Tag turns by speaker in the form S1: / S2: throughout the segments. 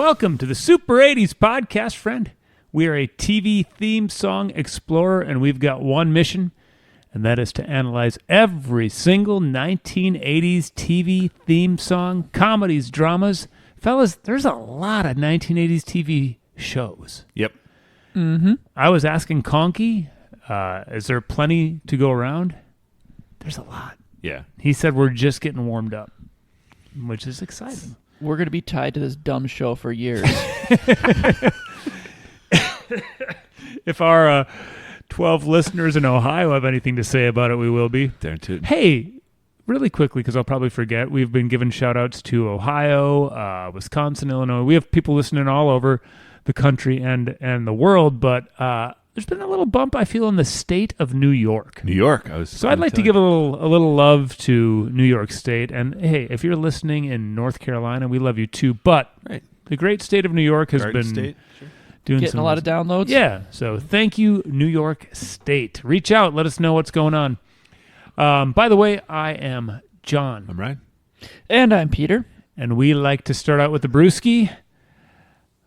S1: Welcome to the Super 80s podcast, friend. We are a TV theme song explorer, and we've got one mission, and that is to analyze every single 1980s TV theme song, comedies, dramas. Fellas, there's a lot of 1980s TV shows.
S2: Yep.
S1: Mm-hmm. I was asking Conky, is there plenty to go around? There's a lot.
S2: Yeah.
S1: He said we're just getting warmed up, which is exciting.
S3: We're going to be tied to this dumb show for years.
S1: If our 12 listeners in Ohio have anything to say about it, we will be.
S2: Darn tootin'.
S1: Hey, really quickly, because I'll probably forget, we've been giving shout-outs to Ohio, Wisconsin, Illinois. We have people listening all over the country and the world, but there's been a little bump, I feel, in the state of New York.
S2: New York.
S1: So I'd like to give a little love to New York State. And hey, if you're listening in North Carolina, we love you too. But the great state of New York has
S2: Garden
S1: been
S2: State. Sure.
S1: doing
S3: Getting a lot of downloads.
S1: Yeah. So thank you, New York State. Reach out. Let us know what's going on. By the way, I am John.
S2: I'm Ryan.
S3: And I'm Peter.
S1: And we like to start out with the brewski.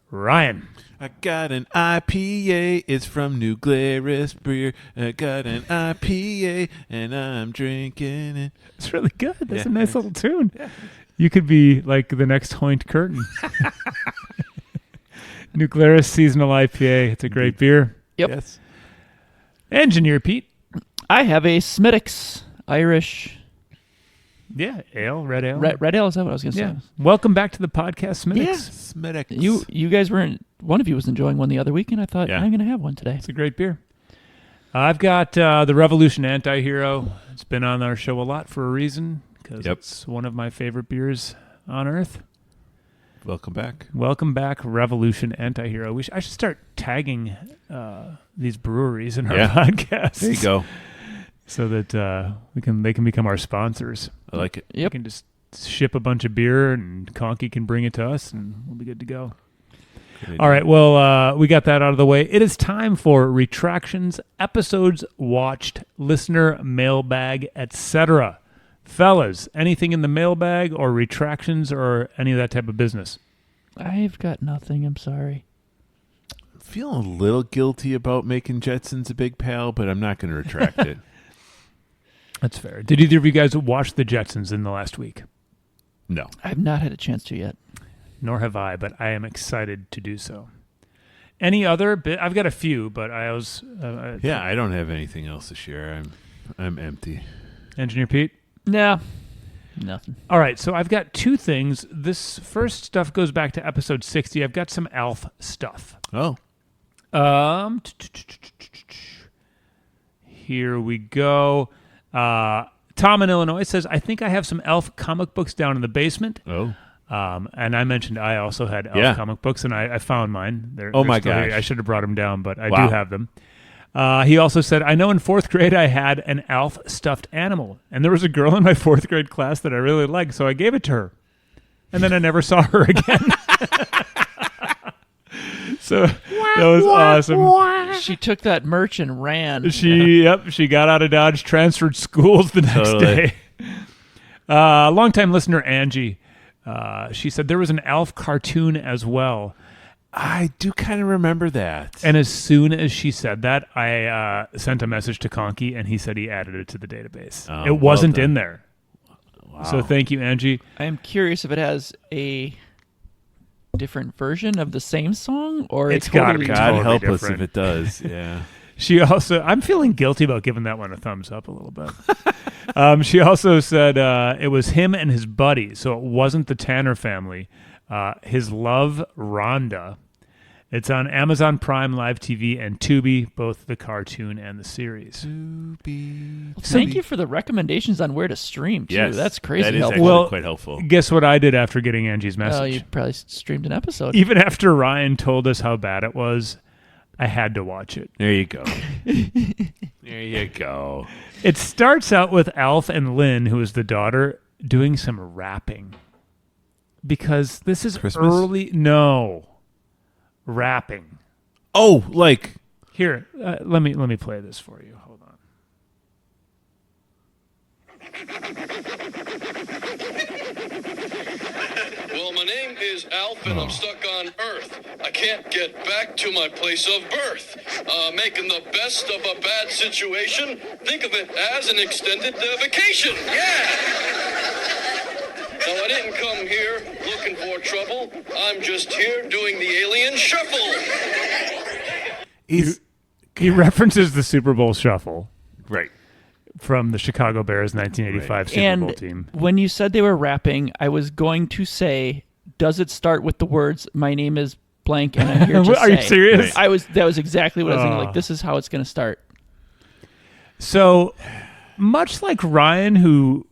S1: Ryan.
S2: I got an IPA. It's from New Glarus Brewer. I got an IPA, and I'm drinking it.
S1: It's really good. That's a nice little
S2: thanks.
S1: tune.
S2: Yeah.
S1: You could be like the next Hoynt Curtin. New Glarus Seasonal IPA. It's a great beer.
S3: Yep.
S2: Yes.
S1: Engineer Pete.
S3: I have a Smittix Irish
S1: Yeah, ale, red ale.
S3: red ale. Is that what I was going to
S1: Yeah.
S3: say?
S1: Welcome back to the podcast, Smittix.
S2: Yeah. Smittix.
S3: You guys weren't. One of you was enjoying one the other week, and I thought
S2: Yeah.
S3: I'm going to have one today.
S1: It's a great beer. I've got the Revolution Antihero. It's been on our show a lot for a reason, because it's one of my favorite beers on earth.
S2: Welcome back.
S1: Welcome back, Revolution Antihero. I should start tagging these breweries in our podcast.
S2: There you go.
S1: So that they can become our sponsors.
S2: I like it.
S1: We
S3: Yep.
S1: can just ship a bunch of beer, and Conky can bring it to us, and we'll be good to go. All right, well, we got that out of the way. It is time for retractions, episodes watched, listener mailbag, etc. Fellas, anything in the mailbag or retractions or any of that type of business?
S3: I've got nothing. I'm sorry.
S2: I'm feeling a little guilty about making Jetsons a big pal, but I'm not going to retract it.
S1: That's fair. Did either of you guys watch the Jetsons in the last week?
S2: No.
S3: I've not had a chance to yet.
S1: Nor have I, but I am excited to do so. Any other bit? I've got a few, but I was...
S2: I don't have anything else to share. I'm empty.
S1: Engineer Pete?
S3: No, nothing.
S1: All right, so I've got two things. This first stuff goes back to episode 60. I've got some Alf stuff.
S2: Oh.
S1: Here we go. Tom in Illinois says, I think I have some Alf comic books down in the basement.
S2: Oh.
S1: And I mentioned I also had Elf comic books, and I found mine. They're
S2: my
S1: still here.
S2: gosh.
S1: I should have brought them down, but I do have them. He also said, I know in fourth grade I had an Alf stuffed animal, and there was a girl in my fourth grade class that I really liked, so I gave it to her. And then I never saw her again. So that was awesome.
S3: She took that merch and ran.
S1: She got out of Dodge, transferred schools the next day. Longtime listener Angie, she said there was an Alf cartoon as well.
S2: I do kind of remember that.
S1: And as soon as she said that, I sent a message to Conky, and he said he added it to the database.
S2: Oh,
S1: it wasn't
S2: well
S1: in there.
S2: Wow.
S1: So thank you, Angie.
S3: I am curious if it has a different version of the same song, or
S1: It's
S3: a
S1: gotta
S3: totally
S1: be
S2: God
S1: totally
S2: help
S1: different.
S2: us if it does. Yeah.
S1: She also, I'm feeling guilty about giving that one a thumbs up a little bit. She also said it was him and his buddy, so it wasn't the Tanner family. His love, Rhonda. It's on Amazon Prime Live TV and Tubi, both the cartoon and the series.
S3: Thank you for the recommendations on where to stream, too.
S2: Yes,
S3: That's crazy
S2: that is
S3: helpful.
S2: actually
S1: Well,
S2: quite helpful.
S1: Guess what I did after getting Angie's
S3: Oh,
S1: message?
S3: you probably streamed an episode.
S1: Even after Ryan told us how bad it was, I had to watch it.
S2: There you go. There you go.
S1: It starts out with Alf and Lynn, who is the daughter, doing some rapping. Because this is
S2: Christmas?
S1: rapping.
S2: Oh, like
S1: Here, let me play this for you. Hold on.
S4: Well, my name is Alf, and I'm stuck on Earth. I can't get back to my place of birth. Making the best of a bad situation. Think of it as an extended vacation. Yeah! Now, I didn't come here looking for trouble. I'm just here doing the alien shuffle.
S1: He references the Super Bowl shuffle.
S2: Right.
S1: From the Chicago Bears 1985 Super Bowl team.
S3: When you said they were rapping, I was going to say, does it start with the words, "My name is blank and I'm here to
S1: Are
S3: say"?
S1: you serious?
S3: That was exactly what I was thinking. Like, this is how it's going to start.
S1: So, much like Ryan, who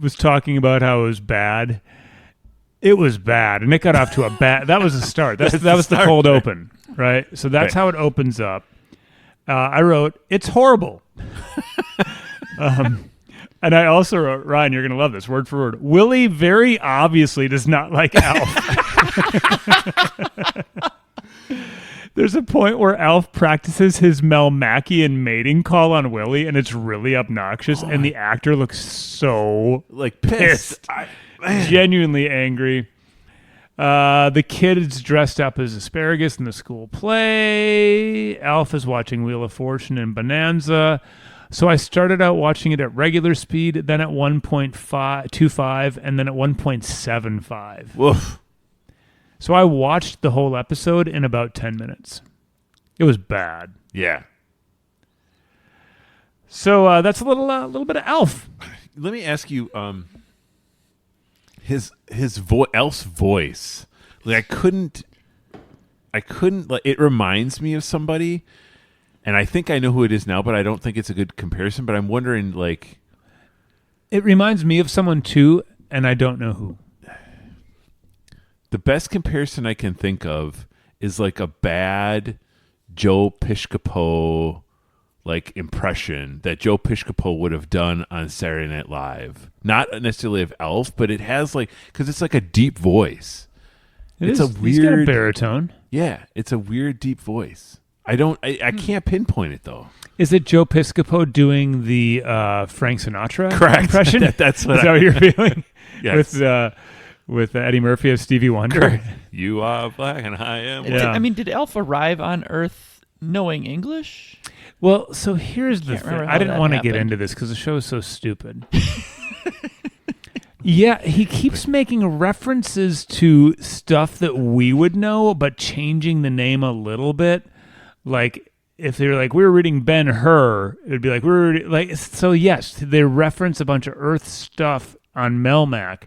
S1: was talking about how it was bad, it was bad, and it got off to a bad. That was a start. That was the cold open, right? So that's how it opens up. I wrote, "It's horrible." And I also wrote, Ryan, you're going to love this, word for word. Willie very obviously does not like Alf. There's a point where Alf practices his Melmacian mating call on Willie, and it's really obnoxious, and the actor looks so
S2: Like pissed.
S1: Genuinely angry. The kid is dressed up as asparagus in the school play. Alf is watching Wheel of Fortune and Bonanza. So I started out watching it at regular speed, then at 1.25, and then at 1.75.
S2: Woof.
S1: So I watched the whole episode in about 10 minutes. It was bad.
S2: Yeah.
S1: So that's a little bit of Alf.
S2: Let me ask you, his Elf's voice. Like I couldn't. Like, it reminds me of somebody, and I think I know who it is now, but I don't think it's a good comparison. But I'm wondering, like,
S1: it reminds me of someone too, and I don't know who.
S2: The best comparison I can think of is like a bad Joe Piscopo like impression that Joe Piscopo would have done on Saturday Night Live. Not necessarily of Elf, but it has like, because it's like a deep voice. It's a weird,
S1: he's got a baritone.
S2: Yeah, it's a weird deep voice. I can't pinpoint it though.
S1: Is it Joe Piscopo doing the Frank Sinatra
S2: Correct.
S1: impression?
S2: That's what
S1: Is that what you're feeling?
S2: Yes.
S1: With Eddie Murphy as Stevie Wonder.
S2: Correct. You are black and I am white.
S1: Yeah.
S3: Did Elf arrive on Earth knowing English?
S1: Well, so here's the
S3: Can't
S1: thing.
S3: remember
S1: I
S3: how
S1: didn't
S3: that
S1: want to get
S3: happened.
S1: into this because the show is so stupid. Yeah, he keeps making references to stuff that we would know, but changing the name a little bit. Like, if they were like, we were reading Ben-Hur, it would be like, so yes, they reference a bunch of Earth stuff on Melmac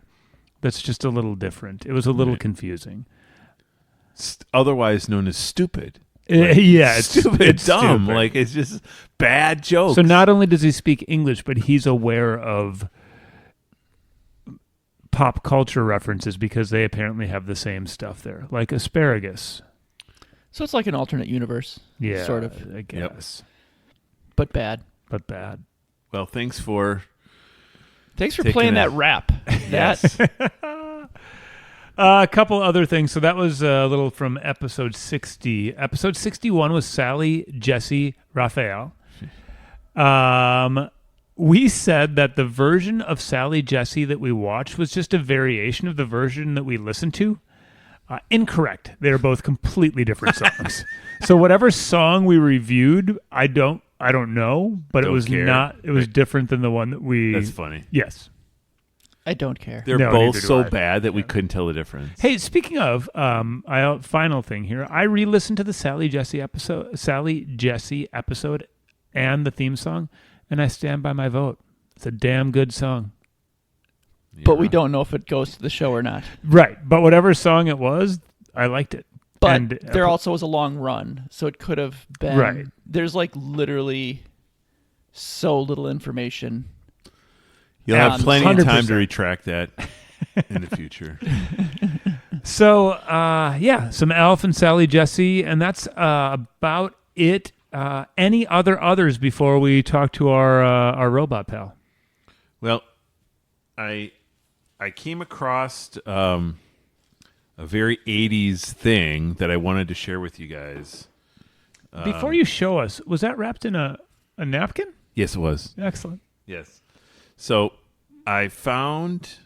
S1: that's just a little different. It was a little confusing.
S2: Otherwise known as stupid.
S1: Yeah, it's
S2: stupid,
S1: it's
S2: dumb.
S1: stupid.
S2: Like, it's just bad jokes.
S1: So not only does he speak English, but he's aware of pop culture references because they apparently have the same stuff there, like asparagus.
S3: So it's like an alternate universe.
S1: Yeah,
S3: Sort of.
S1: I guess,
S3: But bad.
S1: but bad.
S2: Well, thanks for
S3: Thanks for
S2: Taking
S3: playing
S2: a-
S3: that rap.
S2: Yes.
S1: A couple other things. So that was a little from episode 60. Episode 61 was Sally, Jesse, Raphael. We said that the version of Sally Jesse that we watched was just a variation of the version that we listened to. Incorrect. They're both completely different songs. So whatever song we reviewed, I don't know, but
S2: Don't
S1: it was
S2: care.
S1: not. It was different than the one that we.
S2: That's funny.
S1: Yes.
S3: I don't care.
S2: They're
S1: No,
S2: both
S1: neither do
S2: so
S1: I.
S2: bad that we couldn't tell the difference.
S1: Hey, speaking of, final thing here. I re-listened to the Sally Jesse episode, and the theme song, and I stand by my vote. It's a damn good song.
S3: But we don't know if it goes to the show or not.
S1: Right, but whatever song it was, I liked it.
S3: But
S1: And,
S3: there also was a long run, so it could have been.
S1: Right.
S3: There's like literally so little information.
S2: You'll have plenty of time
S1: 100%.
S2: to retract that in the future.
S1: So, some Alf and Sally Jesse, and that's about it. Any others before we talk to our robot pal?
S2: Well, I came across a very 80s thing that I wanted to share with you guys.
S1: Before you show us, was that wrapped in a napkin?
S2: Yes, it was.
S1: Excellent.
S2: Yes. So I found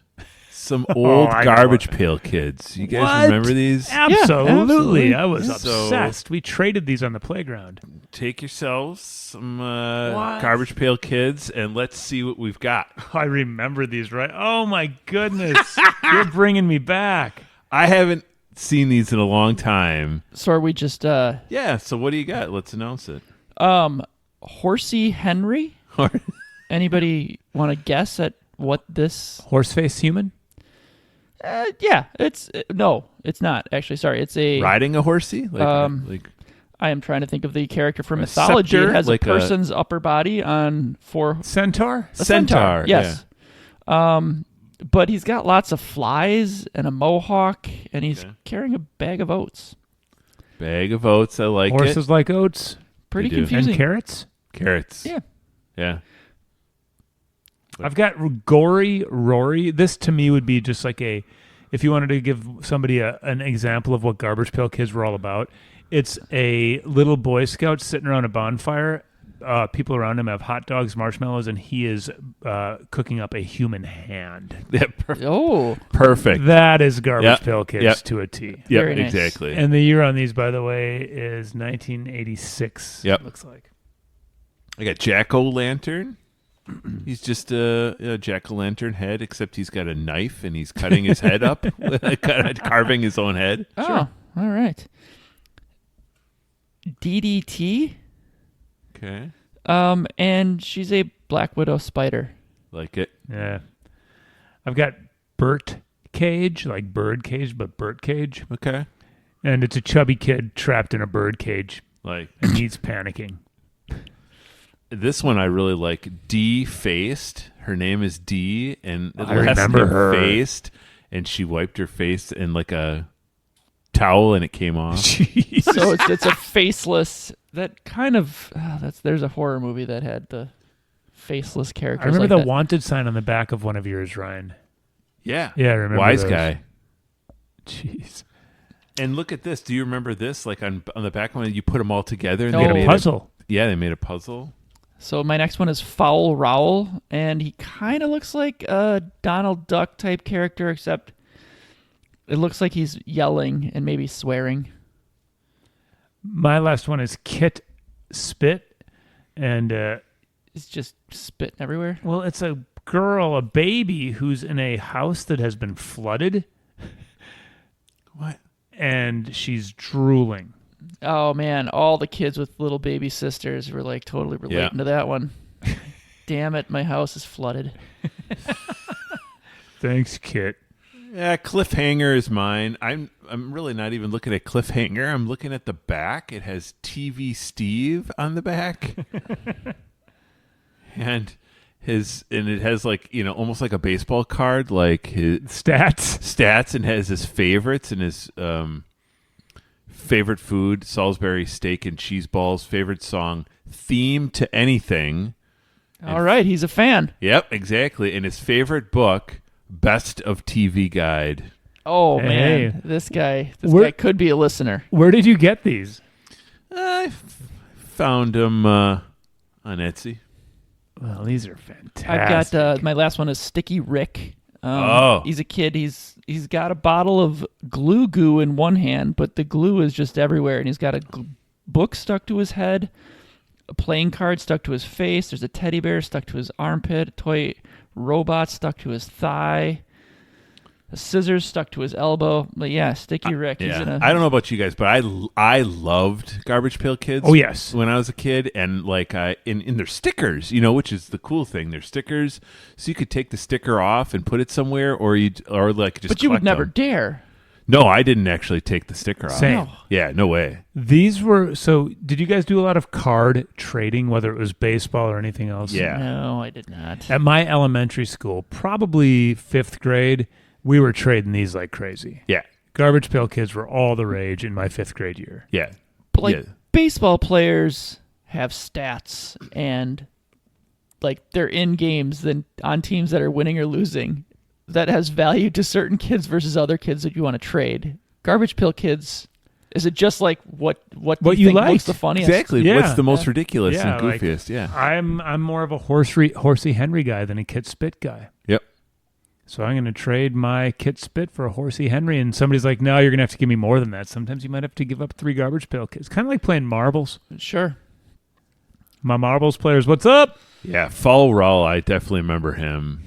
S2: Some old
S1: I know
S2: Garbage
S1: it.
S2: Pail Kids. You guys
S1: What?
S2: remember these?
S1: Absolutely. I was
S2: So-
S1: obsessed. We traded these on the playground.
S2: Take yourselves some
S1: What?
S2: Garbage Pail Kids, and let's see what we've got.
S1: I remember these, right? Oh, my goodness. You're bringing me back.
S2: I haven't seen these in a long time.
S3: So are we just
S2: Yeah, so what do you got? Let's announce it.
S3: Horsey Henry? Anybody want to guess at what this?
S1: Horseface human?
S3: Yeah, it's no, it's not actually. Sorry, it's a.
S2: Riding a horsey? Like
S3: I am trying to think of the character from
S2: A
S3: mythology.
S2: scepter?
S3: It has
S2: Like
S3: a person's upper body on four.
S1: Centaur?
S3: A
S2: Centaur,
S3: yes. But he's got lots of flies and a mohawk, and he's carrying a bag of oats.
S2: bag of oats. I like
S1: Horses
S2: it.
S1: like oats?
S3: Pretty
S2: They do.
S3: confusing.
S1: And carrots?
S2: Carrots.
S3: Yeah.
S2: Yeah.
S1: I've got Gory Rory. This to me would be just like if you wanted to give somebody an example of what Garbage Pail Kids were all about, it's a little Boy Scout sitting around a bonfire. People around him have hot dogs, marshmallows, and he is cooking up a human hand.
S2: Yeah,
S3: Oh,
S2: perfect.
S1: That is Garbage
S2: Yep.
S1: Pail Kids
S2: Yep.
S1: to a T.
S2: Yep,
S3: Very nice.
S2: exactly.
S1: And the year on these, by the way, is 1986.
S2: Yep.
S1: It looks like.
S2: I got Jack-o'-lantern. He's just a jack-o'-lantern head, except he's got a knife and he's cutting his head up, carving his own head.
S3: oh, all right. DDT.
S2: Okay.
S3: And she's a Black Widow spider.
S2: Like it.
S1: Yeah. I've got Burt Cage, like bird cage, but Burt Cage.
S2: Okay.
S1: And it's a chubby kid trapped in a bird cage,
S2: Like
S1: and he's panicking.
S2: this one I really like. D-faced. Her name is D, and the
S1: I
S2: last
S1: remember
S2: name
S1: her.
S2: Faced, and she wiped her face in like a towel, and it came off.
S1: Jeez.
S3: So it's a faceless. That kind of there's a horror movie that had the faceless characters.
S1: I remember
S3: like
S1: the
S3: that.
S1: wanted sign on the back of one of yours, Ryan.
S2: Yeah.
S1: Yeah, I remember
S2: Wise
S1: those.
S2: guy.
S1: Jeez.
S2: And look at this. Do you remember this? Like on the back one, you put them all together. And
S3: No.
S2: they
S1: They had
S2: made
S1: a puzzle.
S2: Yeah, they made a puzzle.
S3: So my next one is Foul Rowell, and he kind of looks like a Donald Duck type character, except it looks like he's yelling and maybe swearing.
S1: My last one is Kit Spit. And,
S3: He's just spitting everywhere.
S1: well, it's a girl, a baby, who's in a house that has been flooded,
S2: What?
S1: and she's drooling.
S3: Oh man, all the kids with little baby sisters were like totally relating to that one. Damn it, my house is flooded.
S1: Thanks, Kit.
S2: Yeah, cliffhanger is mine. I'm really not even looking at cliffhanger. I'm looking at the back. It has TV Steve on the back. and it has like, almost like a baseball card, like his stats, and has his favorites and his favorite food, Salisbury steak and cheese balls, favorite song, theme to anything.
S3: All right, he's a fan.
S2: Yep, exactly. And his favorite book, Best of TV Guide.
S3: Oh
S1: Hey.
S3: man, this guy
S1: We're-
S3: could be a listener.
S1: Where did you get these?
S2: I found them on Etsy.
S1: Well, these are fantastic.
S3: I've got my last one is Sticky Rick. He's a kid. He's got a bottle of glue goo in one hand, but the glue is just everywhere, and he's got a book stuck to his head, a playing card stuck to his face. There's a teddy bear stuck to his armpit, a toy robot stuck to his thigh, a scissors stuck to his elbow. But yeah, Sticky Rick. He's in
S2: Yeah,
S3: a,
S2: I don't know about you guys, but I loved Garbage Pail Kids.
S1: Oh, yes.
S2: when I was a kid, and like in their stickers, which is the cool thing. They're stickers, so you could take the sticker off and put it somewhere, or like just.
S3: but you would
S2: collect
S3: never
S2: them.
S3: dare.
S2: No, I didn't actually take the sticker off.
S1: Same.
S3: No.
S2: Yeah, no way.
S1: These were so. Did you guys do a lot of card trading, whether it was baseball or anything else?
S2: Yeah.
S3: No, I did not.
S1: At my elementary school, probably 5th grade, we were trading these like crazy.
S2: Yeah,
S1: Garbage Pail Kids were all the rage in my 5th grade year.
S2: yeah.
S3: But like
S2: Yeah.
S3: baseball players have stats and like they're in games then on teams that are winning or losing that has value to certain kids versus other kids that you want to trade. Garbage Pail Kids, is it just like what do you think
S1: liked.
S3: looks the funniest?
S2: Exactly.
S1: Yeah.
S2: What's the most ridiculous
S1: Yeah,
S2: and
S1: like-
S2: goofiest? Yeah.
S1: I'm more of a Horsey Henry guy than a Kit Spit guy.
S2: Yep.
S1: So I'm going to trade my Kit Spit for a Horsey Henry. And somebody's like, no, you're going to have to give me more than that. Sometimes you might have to give up 3 Garbage Pail Kids. It's kind of like playing marbles.
S3: Sure.
S1: My marbles players, what's up?
S2: Yeah, Fall Rawl, I definitely remember him.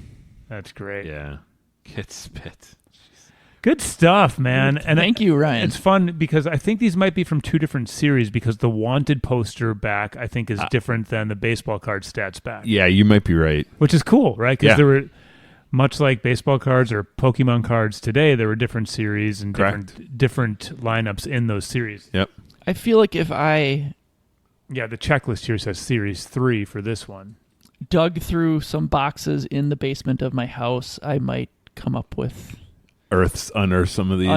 S1: That's great.
S2: Yeah. Kit Spit.
S1: Good stuff, man. And
S3: Thank you, Ryan.
S1: It's fun because I think these might be from 2 different series because the Wanted poster back, I think, is different than the baseball card stats back.
S2: Yeah, you might be right.
S1: Which is cool, right? Because there were, much like baseball cards or Pokemon cards today, there were different series and different lineups in those series.
S2: Yep.
S3: I feel like if I...
S1: Yeah, the checklist here says Series 3 for this one.
S3: Dug through some boxes in the basement of my house, I might come up with...
S2: Unearth some of these.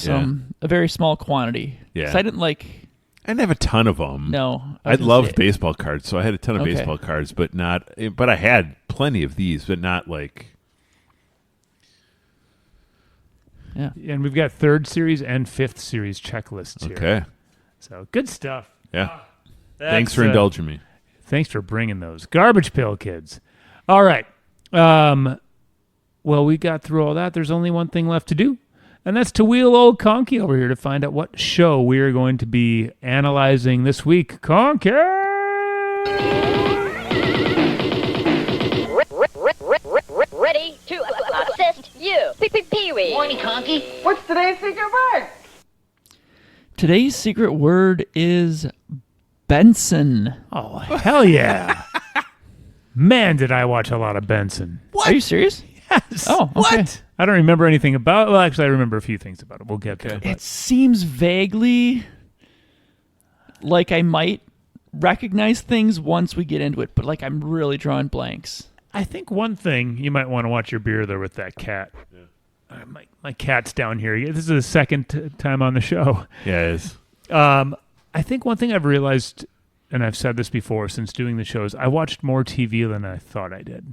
S3: A very small quantity.
S2: Yeah.
S3: 'Cause I didn't
S2: I didn't have a ton of them.
S3: No.
S2: I loved baseball cards, so I had a ton of baseball cards, but I had plenty of these, but not like...
S3: Yeah.
S1: And we've got 3rd series and 5th series checklists here.
S2: Okay.
S1: So good stuff.
S2: Yeah. Thanks for indulging me.
S1: Thanks for bringing those. Garbage Pail Kids. All right. Well, we got through all that. There's only one thing left to do, and that's to wheel old Conky over here to find out what show we are going to be analyzing this week. Conky!
S5: Ready to assist you. Pee-wee.
S6: Morning, Conky. What's today's secret word?
S3: Today's secret word is Benson.
S1: Oh, hell yeah. Man, did I watch a lot of Benson.
S3: What? Are you serious?
S1: Yes.
S3: Oh, okay.
S1: What? I don't remember anything about it. Well, actually, I remember a few things about it. We'll get there.
S3: It seems vaguely like I might recognize things once we get into it, but like I'm really drawing blanks.
S1: I think one thing, you might want to watch your beer there with that cat. Yeah. My cat's down here. This is the second time on the show.
S2: Yeah, it is.
S1: I think one thing I've realized, and I've said this before since doing the shows, I watched more TV than I thought I did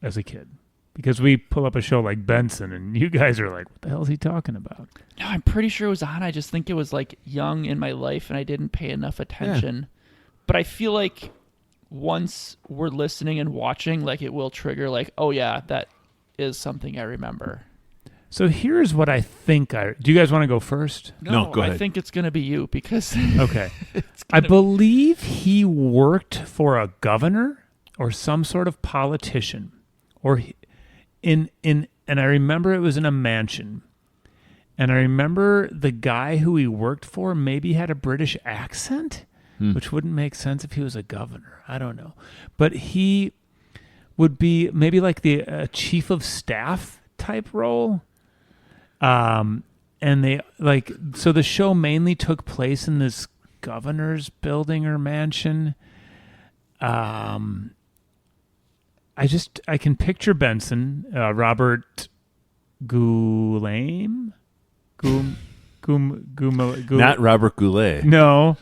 S1: as a kid. Because we pull up a show like Benson, and you guys are like, what the hell is he talking about?
S3: No, I'm pretty sure it was on. I just think it was like young in my life, and I didn't pay enough attention. Yeah. But I feel like once we're listening and watching, like it will trigger like, oh yeah, that is something I remember.
S1: So here's what I think do you guys want to go first?
S2: No, go ahead.
S3: I think it's going to be you because...
S1: Okay. I believe he worked for a governor or some sort of politician. And I remember it was in a mansion. And I remember the guy who he worked for maybe had a British accent, which wouldn't make sense if he was a governor. I don't know. But he would be maybe like the chief of staff type role. And so the show mainly took place in this governor's building or mansion. I can picture Benson, Robert Goulet.
S2: Not Robert Goulet.
S1: No.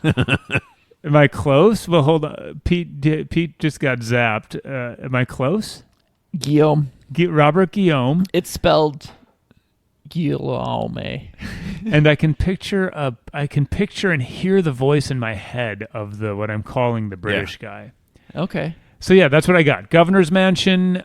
S1: Am I close? Well, hold on. Pete just got zapped. Am I close?
S3: Guillaume.
S1: Robert Guillaume.
S3: It's spelled Guillaume.
S1: And I can picture and hear the voice in my head of what I'm calling the British guy.
S3: Okay.
S1: So yeah, that's what I got. Governor's Mansion.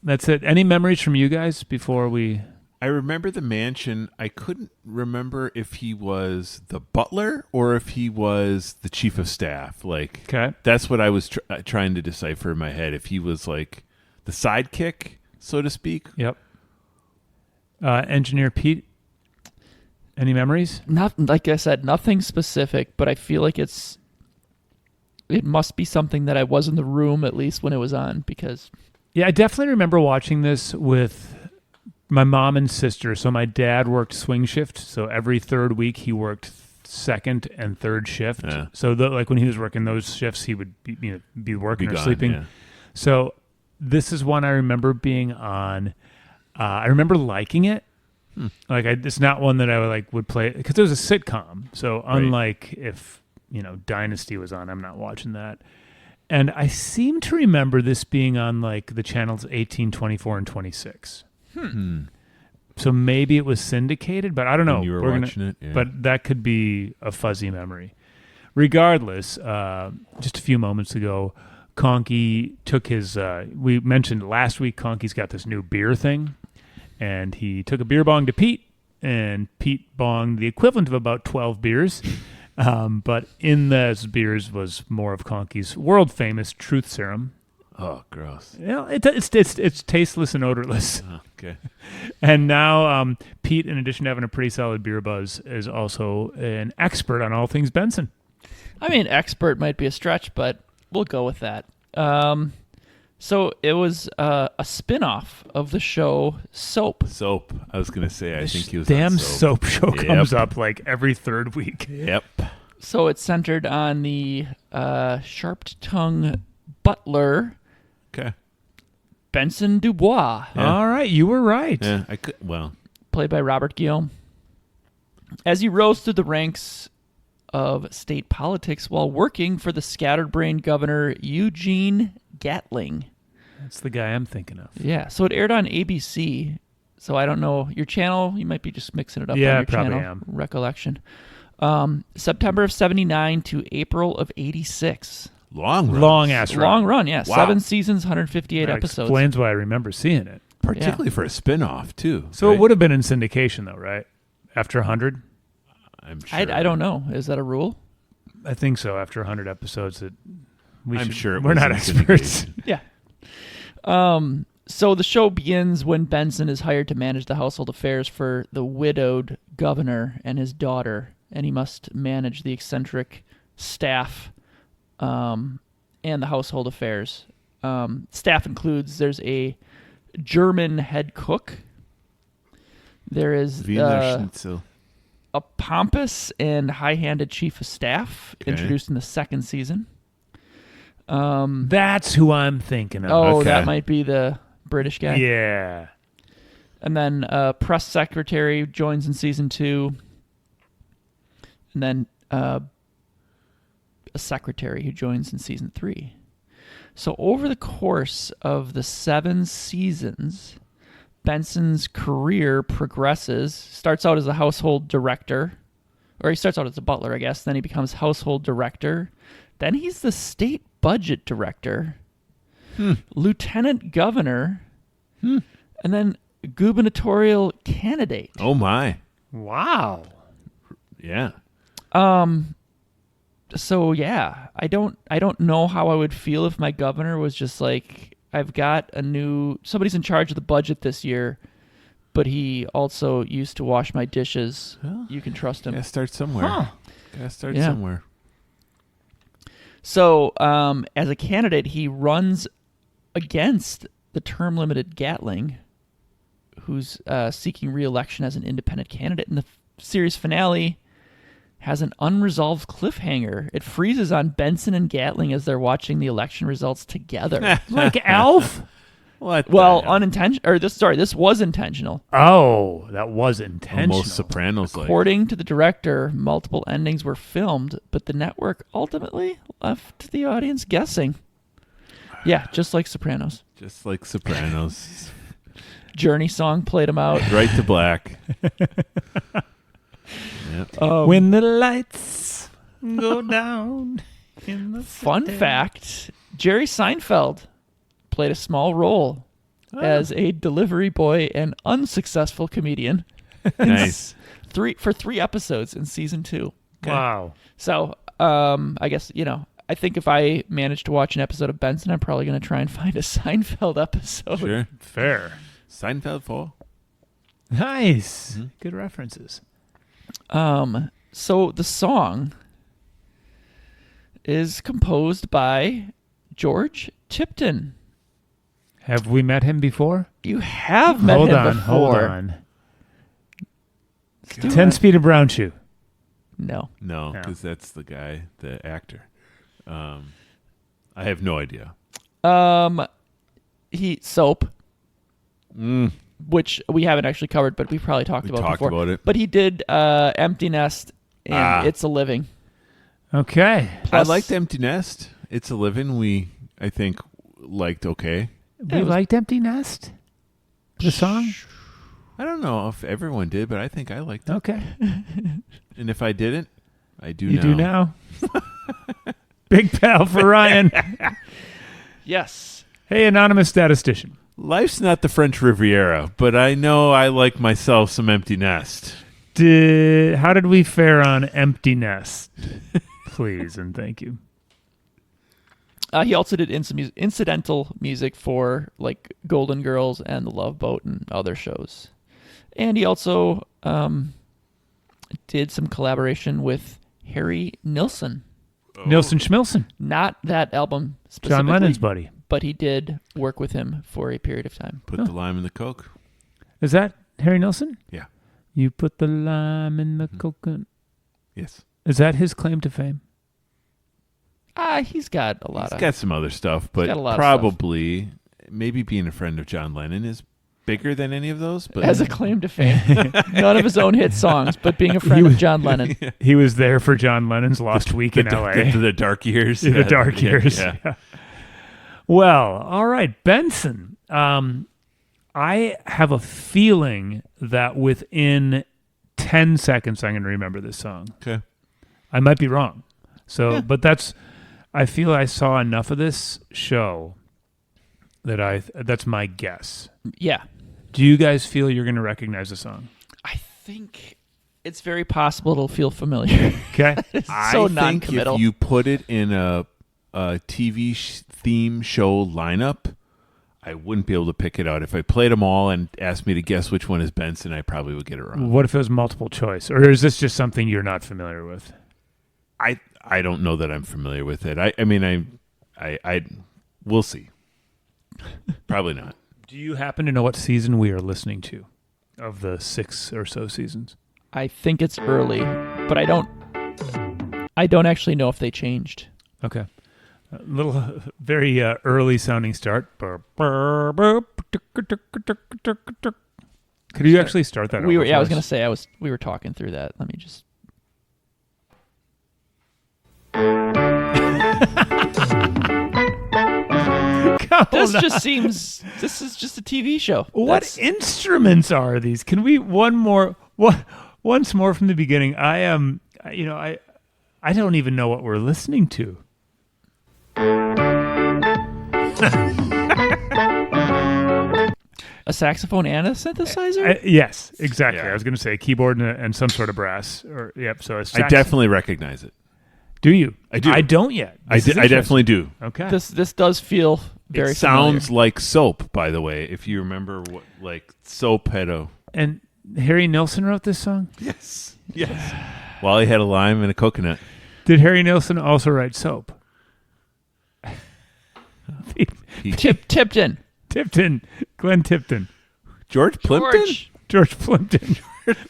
S1: That's it. Any memories from you guys before we...
S2: I remember the mansion. I couldn't remember if he was the butler or if he was the chief of staff. Like,
S1: okay.
S2: That's what I was trying to decipher in my head. If he was like the sidekick, so to speak.
S1: Yep. Engineer Pete, any memories?
S3: Not like I said, nothing specific, but I feel like it must be something that I was in the room at least when it was on because...
S1: Yeah, I definitely remember watching this with my mom and sister. So my dad worked swing shift. So every third week he worked second and third shift. Yeah. So like when he was working those shifts, he would be working or sleeping. Yeah. So this is one I remember being on. I remember liking it. Like it's not one that I would play because it was a sitcom. So unlike if Dynasty was on, I'm not watching that. And I seem to remember this being on like the channels 18, 24, and 26. So maybe it was syndicated, but I don't know.
S2: When you were watching it, yeah.
S1: But that could be a fuzzy memory. Regardless, just a few moments ago, Conkey took his, we mentioned last week, Conkey's got this new beer thing, and he took a beer bong to Pete, and Pete bonged the equivalent of about 12 beers. But in those beers was more of Conkey's world famous truth serum.
S2: Oh, gross.
S1: Yeah, it's tasteless and odorless.
S2: Oh, okay.
S1: And now Pete, in addition to having a pretty solid beer buzz, is also an expert on all things Benson.
S3: I mean, expert might be a stretch, but we'll go with that. So it was a spin-off of the show Soap.
S2: Soap. I was going to say, I think he was
S1: Damn
S2: on
S1: soap show comes up like every third week.
S2: Yep.
S3: So it's centered on the sharp-tongued butler,
S2: Okay.
S3: Benson Dubois,
S2: Yeah.
S1: All right, you were right.
S2: Yeah, I could. Well,
S3: played by Robert Guillaume. As he rose through the ranks of state politics while working for the scatterbrained governor Eugene Gatling.
S1: That's the guy I'm thinking of.
S3: Yeah, so it aired on ABC. So I don't know your channel. You might be just mixing it up
S1: Yeah,
S3: on your
S1: probably
S3: channel
S1: am.
S3: recollection. September of 79 to April of 86.
S1: Long ass run.
S3: Long run, yeah.
S2: Wow.
S3: 7 seasons, 158
S1: That
S3: episodes.
S1: explains why I remember seeing it.
S2: particularly for a spin-off, too.
S1: So
S2: right?
S1: it would have been in syndication, though, right? After 100?
S2: I'm sure.
S3: I don't know. Is that a rule?
S1: I think so. After 100 episodes,
S2: I'm sure it
S1: we're
S2: was
S1: not
S2: in
S1: experts.
S2: syndication.
S3: Yeah. So the show begins when Benson is hired to manage the household affairs for the widowed governor and his daughter, and he must manage the eccentric staff and the household affairs. Staff includes, there's a German head cook. There is
S2: Wiener Schnitzel.
S3: a pompous and high-handed chief of staff introduced in the second season.
S1: That's who I'm thinking of.
S3: Oh,
S2: Okay.
S3: that might be the British guy.
S1: Yeah.
S3: And then press secretary joins in season 2. And then a secretary who joins in season 3. So over the course of the 7 seasons, Benson's career progresses. Starts out as a household director. Or he starts out as a butler, I guess. Then he becomes household director. Then he's the state budget director. Lieutenant governor. And then gubernatorial candidate.
S2: Oh, my.
S1: Wow.
S2: Yeah.
S3: So yeah, I don't know how I would feel if my governor was just like, I've got somebody's in charge of the budget this year, but he also used to wash my dishes.
S2: Well,
S3: You can trust him.
S2: Gotta start somewhere. Gotta start
S3: Yeah.
S2: somewhere.
S3: So as a candidate, he runs against the term-limited Gatling, who's seeking re-election as an independent candidate. And the series finale has an unresolved cliffhanger. It freezes on Benson and Gatling as they're watching the election results together.
S1: Like Alf?
S2: What?
S3: Well,
S2: the hell?
S3: unintentional. Or this was intentional.
S1: Oh, that was intentional.
S2: Almost Sopranos like.
S3: According to the director, multiple endings were filmed, but the network ultimately left the audience guessing. Yeah, just like Sopranos.
S2: Just like Sopranos.
S3: Journey song played them out.
S2: Right to black. Yep.
S1: When the lights go down in the
S3: Fun fact, Jerry Seinfeld played a small role as a delivery boy and unsuccessful comedian
S2: Nice.
S3: for 3 episodes in season 2.
S1: Wow.
S3: So, I guess, I think if I manage to watch an episode of Benson, I'm probably going to try and find a Seinfeld episode.
S2: Sure.
S1: Fair.
S2: Seinfeld 4.
S1: Nice. Good references.
S3: So the song is composed by George Tipton.
S1: Have we met him before?
S3: You have met
S1: Hold
S3: him
S1: on,
S3: before.
S1: hold on. 10 Speed of Brown Shoe.
S3: No.
S2: No,
S1: No.
S2: because that's the guy, the actor. I have no idea.
S3: Soap, which we haven't actually covered, but we probably talked
S2: We
S3: about
S2: talked
S3: before.
S2: about it.
S3: But he did Empty Nest and It's a Living.
S1: Okay.
S3: Plus-
S2: I liked Empty Nest. It's a Living. I think, liked okay.
S1: We liked Empty Nest? The song?
S2: I don't know if everyone did, but I think I liked it.
S1: Okay.
S2: And if I didn't, I do
S1: You
S2: now.
S1: do now? Big pal for Ryan.
S3: Yes.
S1: Hey, anonymous statistician.
S2: Life's not the French Riviera, but I know I like myself some Empty Nest.
S1: How did we fare on Empty Nest? Please and thank you.
S3: He also did incidental music for like Golden Girls and The Love Boat and other shows. And he also did some collaboration with Harry Nilsson.
S1: Nilsson Schmilson.
S3: Not that album specifically.
S1: John Lennon's buddy.
S3: But he did work with him for a period of time.
S2: Put the lime in the Coke.
S1: Is that Harry Nilsson?
S2: Yeah.
S1: You put the lime in the coconut.
S2: Yes.
S1: Is that his claim to fame?
S3: He's got a lot
S2: He's got some other stuff, but
S3: got a lot of
S2: probably maybe being a friend of John Lennon is bigger than any of those. But
S3: As a claim to fame. None of his own hit songs, but being a friend of John Lennon.
S1: He was there for John Lennon's Lost Week in L.A.
S2: The dark years.
S1: The dark years.
S2: Yeah.
S1: Yeah. Well, all right, Benson. I have a feeling that within 10 seconds I'm going to remember this song.
S2: Okay.
S1: I might be wrong. So, but I feel I saw enough of this show that that's my guess.
S3: Yeah.
S1: Do you guys feel you're going to recognize the song?
S3: I think it's very possible it'll feel familiar.
S1: Okay.
S3: It's
S2: I
S3: so
S2: think
S3: non-committal.
S2: if you put it in a TV theme show lineup, I wouldn't be able to pick it out. If I played them all and asked me to guess which one is Benson, I probably would get it wrong.
S1: What if it was multiple choice? Or is this just something you're not familiar with?
S2: I don't know that I'm familiar with it. I mean, we'll see. Probably not.
S1: Do you happen to know what season we are listening to of the 6 or so seasons?
S3: I think it's early, but I don't actually know if they changed.
S1: Okay. A little, very early sounding start. Could you actually start that over
S3: I was
S1: for
S3: going
S1: us?
S3: to say we were talking through that. Let me just This is just a TV show.
S1: What instruments are these? Can we once more from the beginning? I don't even know what we're listening to.
S3: A saxophone and a synthesizer?
S1: Yes, exactly.
S2: Yeah.
S1: I was going to say keyboard and some sort of brass. So
S2: I definitely recognize it.
S1: Do you?
S2: I do.
S1: I don't yet.
S2: I definitely do.
S1: Okay.
S3: This does feel very
S2: It sounds
S3: familiar.
S2: like soap, by the way. If you remember what soap had a...
S1: And Harry Nilsson wrote this song?
S2: Yes. Wally had a lime and a coconut.
S1: Did Harry Nilsson also write soap?
S3: Tipton.
S1: Tipton. Glenn Tipton.
S2: George Plimpton?
S1: George Plimpton.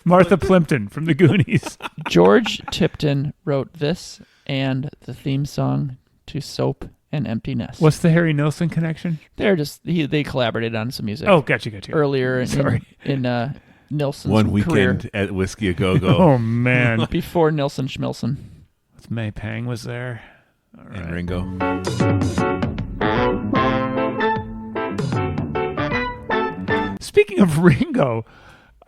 S1: Martha Plimpton from the Goonies.
S3: George Tipton wrote this and the theme song to Soap and Empty Nest.
S1: What's the Harry Nilsson connection?
S3: They collaborated on some music.
S1: Oh, gotcha.
S3: Earlier
S1: Sorry.
S3: in Nilsson's
S2: One weekend
S3: career.
S2: at Whiskey A Go-Go.
S1: Oh, man.
S3: Before Nilsson Schmilson.
S1: May Pang was there. All right.
S2: And Ringo.
S1: Speaking of Ringo,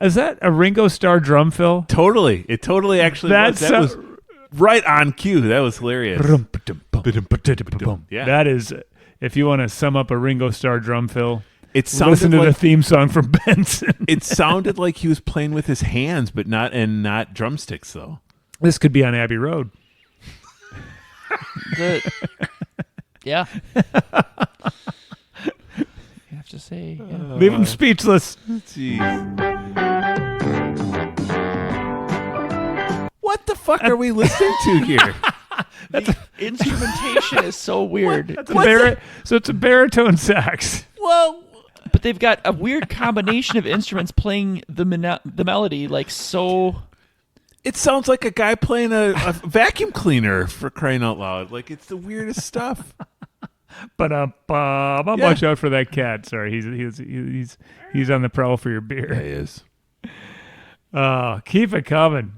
S1: is that a Ringo Starr drum fill?
S2: Totally. It totally actually was. That was right on cue. That was hilarious. Yeah.
S1: That is, if you want to sum up a Ringo Starr drum fill,
S2: Sounded
S1: listen to the
S2: like
S1: theme song from Benson.
S2: it sounded like he was playing with his hands, but not drumsticks though.
S1: This could be on Abbey Road.
S3: Yeah. You have to say. Yeah.
S1: Leave him speechless.
S2: Jeez. What the fuck are we listening to here?
S3: The instrumentation is so weird.
S1: So it's a baritone sax.
S2: Well,
S3: But they've got a weird combination of instruments playing the melody like so.
S2: it sounds like a guy playing a vacuum cleaner, for crying out loud. Like, it's the weirdest stuff.
S1: But watch out for that cat. Sorry, he's on the prowl for your beer.
S2: Yeah, he is.
S1: Keep it coming.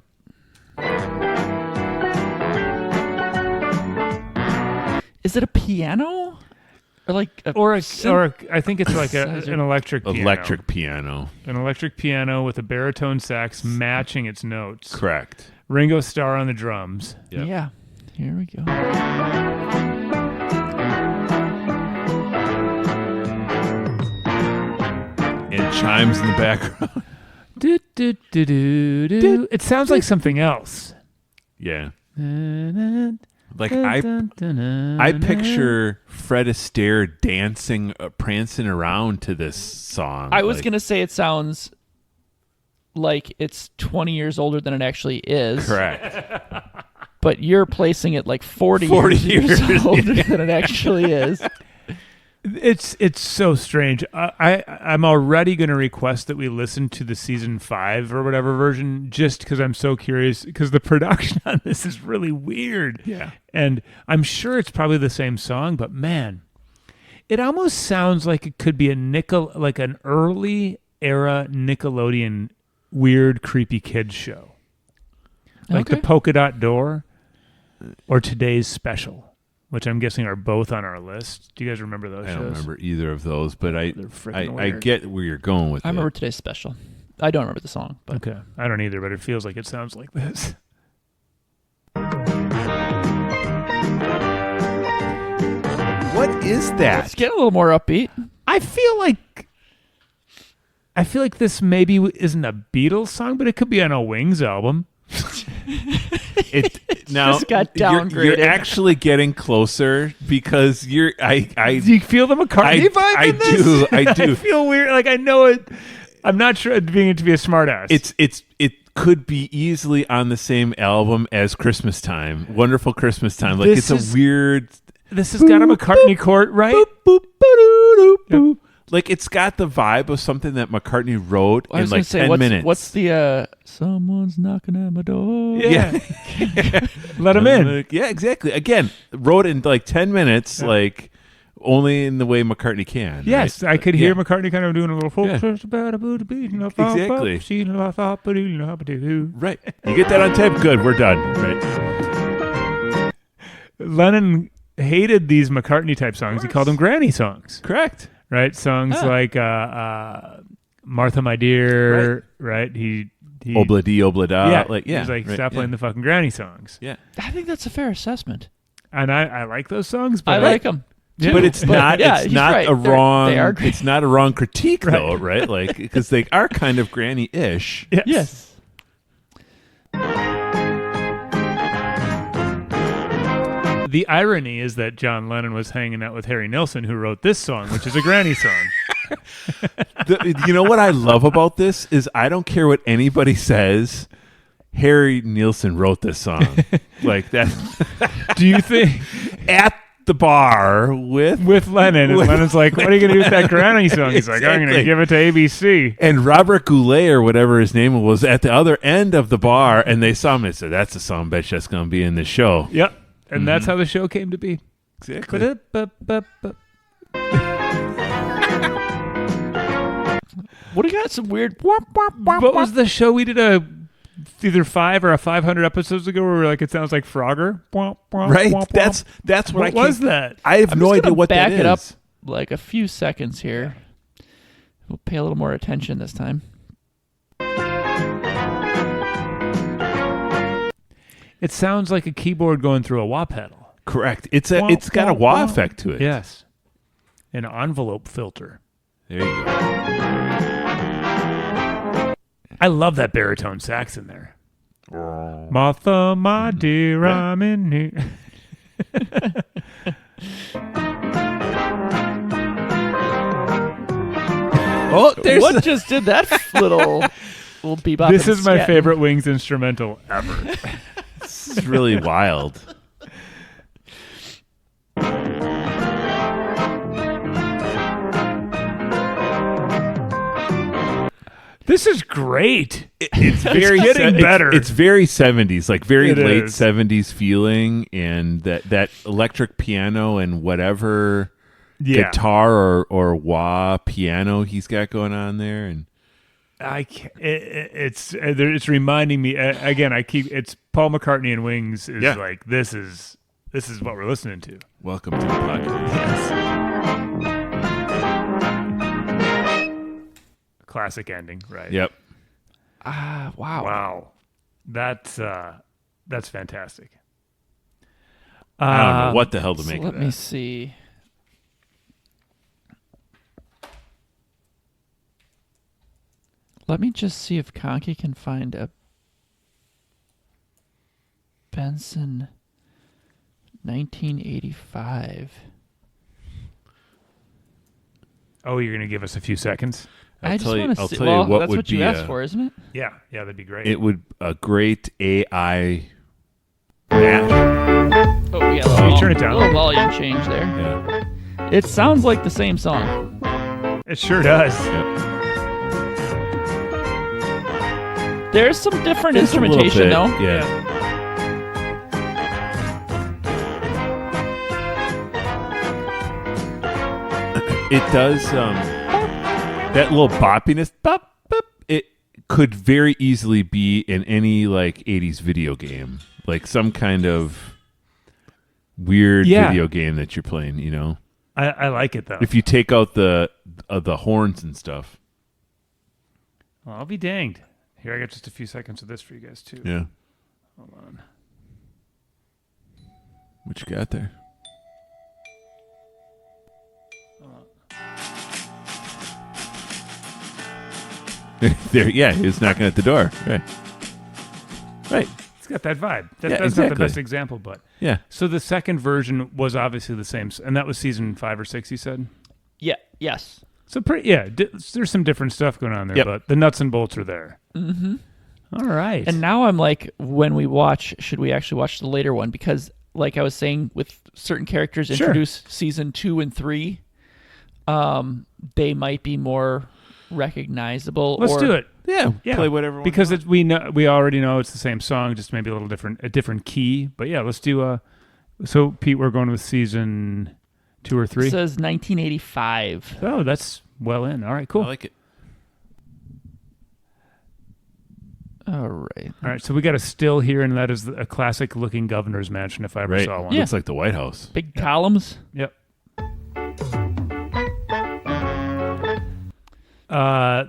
S3: Is it a piano? Or like
S1: Or I think it's like an electric piano.
S2: Electric piano.
S1: An electric piano with a baritone sax matching its notes.
S2: Correct.
S1: Ringo Starr on the drums.
S2: Yep.
S3: Yeah. Here we go.
S2: chimes in the background.
S1: Do, do, do, do, do. It sounds like something else.
S2: Yeah. Like I picture Fred Astaire dancing, prancing around to this song.
S3: I was gonna say it sounds like it's 20 years older than it actually is.
S2: Correct.
S3: But you're placing it like 40 years older than it actually is.
S1: It's so strange. I'm already going to request that we listen to the season 5 or whatever version, just because I'm so curious. Because the production on this is really weird.
S2: Yeah,
S1: and I'm sure it's probably the same song, but man, it almost sounds like it could be like an early era Nickelodeon weird, creepy kids show, like the Polka Dot Door or Today's Special, which I'm guessing are both on our list. Do you guys remember those shows?
S2: I don't remember either of those, but I get where you're going with it.
S3: I remember Today's Special. I don't remember the song. But.
S1: Okay. I don't either, but it feels like it sounds like this.
S2: What is that?
S3: Let's get a little more upbeat.
S1: I feel like this maybe isn't a Beatles song, but it could be on a Wings album.
S2: Now
S3: just got downgraded.
S2: You're actually getting closer because
S1: Do you feel the McCartney vibe in this?
S2: I do.
S1: I feel weird. Like I know it. I'm not sure being it to be a smartass.
S2: It could be easily on the same album as Christmas Time, Wonderful Christmas Time. Like it's a weird.
S1: This has got a McCartney chord, right?
S2: Boop, boop, ba-doo, boop. Like it's got the vibe of something that McCartney wrote in like 10 minutes.
S3: What's the someone's knocking at my door?
S1: Yeah. Let him in.
S2: Yeah, exactly. Again, wrote in like 10 minutes, like only in the way McCartney can.
S1: Yes,
S2: right?
S1: I could hear McCartney kind of doing a little folk.
S2: Exactly.
S1: Right.
S2: You get that on tape? Good, we're done. Right.
S1: Lennon hated these McCartney type songs. He called them granny songs.
S2: Correct.
S1: Right? Songs like Martha, My Dear, right? He
S2: Obla-dee, obla-da.
S1: He's like, stop playing the fucking granny songs.
S2: Yeah.
S3: I think that's a fair assessment.
S1: And I like those songs, but
S3: I like them.
S1: Yeah.
S2: But it's not.
S3: Yeah,
S2: it's not
S3: right.
S2: a wrong.
S3: They are great.
S2: It's not a wrong critique, though, right? Like because they are kind of granny-ish.
S1: Yes. The irony is that John Lennon was hanging out with Harry Nilsson, who wrote this song, which is a granny song.
S2: You know what I love about this is I don't care what anybody says. Harry Nilsson wrote this song, like that.
S1: Do you think
S2: at the bar with
S1: Lennon, and Lennon's like, "What are you going to do with that granny song?" He's like, "I'm going to give it to ABC."
S2: And Robert Goulet or whatever his name was at the other end of the bar, and they saw him and said, "That's a song, bet you that's going to be in the show."
S1: Yep. And that's how the show came to be.
S2: Exactly.
S3: What do you got? Some weird.
S1: What was the show we did either 5 or 500 episodes ago where we were like, it sounds like Frogger?
S2: Right? That's what
S1: was that?
S2: I have no idea what that is.
S3: Back it up like a few seconds here. We'll pay a little more attention this time.
S1: It sounds like a keyboard going through a wah pedal.
S2: Correct. It's got a wah effect to it.
S1: Yes. An envelope filter.
S2: There you go.
S1: I love that baritone sax in there. Martha, my dear, I'm in here.
S3: What just did that little bebop?
S1: This is my favorite Wings instrumental ever.
S2: This is really wild.
S1: This is great.
S2: It's very
S1: getting better.
S2: It's very 70s, like very
S1: It
S2: late
S1: is.
S2: 70s feeling, and that electric piano and whatever guitar or wah piano he's got going on there, and
S1: it's reminding me again. It's Paul McCartney and Wings is like this is what we're listening to.
S2: Welcome to the podcast.
S1: Classic ending, right?
S2: Yep.
S1: Wow. That's fantastic.
S2: I don't know what the hell to make of that.
S3: Let me see. Let me just see if Conky can find a Benson 1985.
S1: Oh, you're going to give us a few seconds?
S3: I just want to
S2: I'll
S3: see.
S2: tell
S3: Well,
S2: you what
S3: that's
S2: would
S3: what you
S2: be
S3: asked for, isn't it?
S1: Yeah, that'd be great.
S2: It would a great AI match.
S3: Oh, yeah.
S1: Oh, you turn it down.
S3: A little volume change there.
S2: Yeah.
S3: It sounds like the same song.
S1: It sure does.
S3: There's some different
S2: Just a little
S3: instrumentation,
S2: bit,
S3: though.
S2: Yeah. It does that little boppiness. Bop, bop, it could very easily be in any like 80s video game, like some kind of weird video game that you're playing. You know,
S1: I like it though.
S2: if you take out the horns and stuff.
S1: Well, I'll be danged. Here, I got just a few seconds of this for you guys too.
S2: Yeah.
S1: Hold on.
S2: What you got there? There, yeah, he was knocking at the door. Right.
S1: It's got that vibe. That's not
S2: exactly.
S1: the best example, but
S2: Yeah.
S1: so the second version was obviously the same, and that was season 5 or 6. You said.
S3: Yeah. Yes.
S1: So there's some different stuff going on there,
S2: Yep.
S1: but the nuts and bolts are there. Mm-hmm. All right.
S3: And now I'm like, when we watch, should we actually watch the later one? Because, like I was saying, with certain characters
S1: Sure.
S3: introduced season 2 and 3, they might be more recognizable.
S1: Let's do it.
S2: Yeah.
S1: Yeah,
S2: Play whatever one
S1: because
S2: you
S1: it's, we already know it's the same song, just maybe a different key. But yeah, let's do So Pete, we're going with season 2 or 3.
S3: It says 1985.
S1: Oh, that's well in. All right, cool.
S2: I like it.
S3: All right.
S1: All right, so we got a still here, and that is a classic-looking governor's mansion, if I ever
S2: Right.
S1: saw one.
S3: Yeah.
S2: Looks like the White House.
S3: Big columns.
S1: Yep.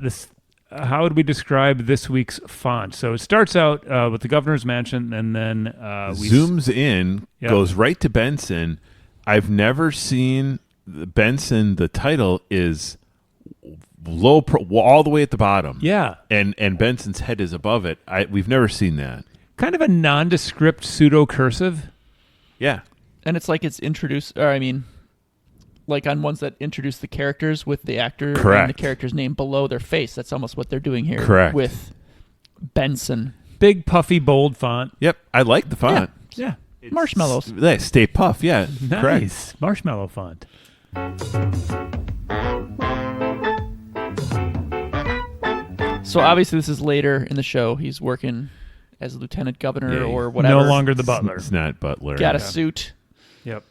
S1: This. How would we describe this week's font? So it starts out with the governor's mansion, and then we
S2: Zooms in,
S1: Yep.
S2: goes right to Benson. I've never seen Benson. The title is all the way at the bottom.
S1: Yeah,
S2: and Benson's head is above it. We've never seen that.
S1: kind of a nondescript pseudo cursive.
S2: Yeah.
S3: And it's like it's introduced, or I mean, like on ones that introduce the characters with the actor and the
S2: Correct.
S3: character's name below their face. That's almost what they're doing here.
S2: Correct.
S3: With Benson.
S1: Big, puffy, bold font.
S2: Yep. I like the font.
S1: Yeah,
S3: Marshmallows.
S2: Yeah, Stay Puff. Yeah. Correct.
S1: nice marshmallow font.
S3: So obviously this is later in the show. He's working as a lieutenant governor
S2: Yeah,
S3: or whatever.
S1: No longer the butler.
S2: It's not Butler.
S3: Got a suit.
S1: Yep.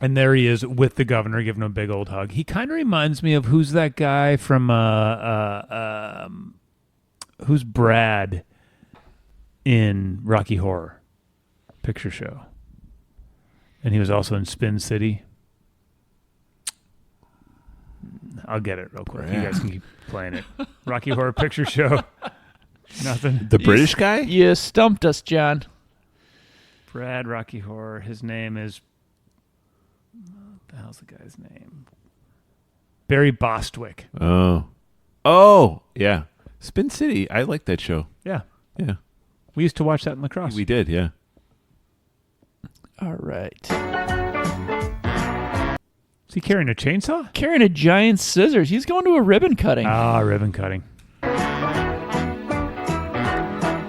S1: And there he is with the governor, giving him a big old hug. He kind of reminds me of who's that guy from who's Brad in Rocky Horror Picture Show, and he was also in Spin City. I'll get it real quick. You guys can keep playing it. Rocky Horror Picture Show. Nothing.
S2: The British guy?
S3: You stumped us, John.
S1: Brad Rocky Horror. His name is. What the hell's the guy's name? Barry Bostwick.
S2: Oh, yeah. Spin City. I like that show.
S1: Yeah.
S2: Yeah.
S1: We used to watch that in lacrosse.
S2: We did, yeah.
S3: All right.
S1: Is he carrying a chainsaw?
S3: Carrying a giant scissors. He's going to a ribbon cutting.
S1: Ah, ribbon cutting.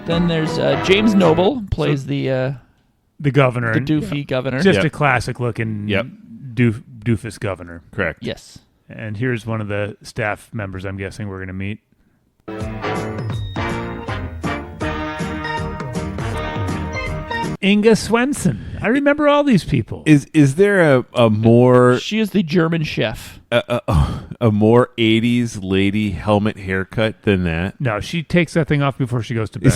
S3: Then there's James Noble, plays the
S1: governor.
S3: the doofy governor.
S1: Just
S2: Yep.
S1: a classic looking
S2: Yep.
S1: doofus governor.
S2: Correct.
S3: Yes.
S1: And here's one of the staff members I'm guessing we're going to meet. Inga Swenson. I remember all these people.
S2: Is there a more
S3: She is the German chef.
S2: a more 80s lady helmet haircut than that?
S1: No, she takes that thing off before she goes to bed.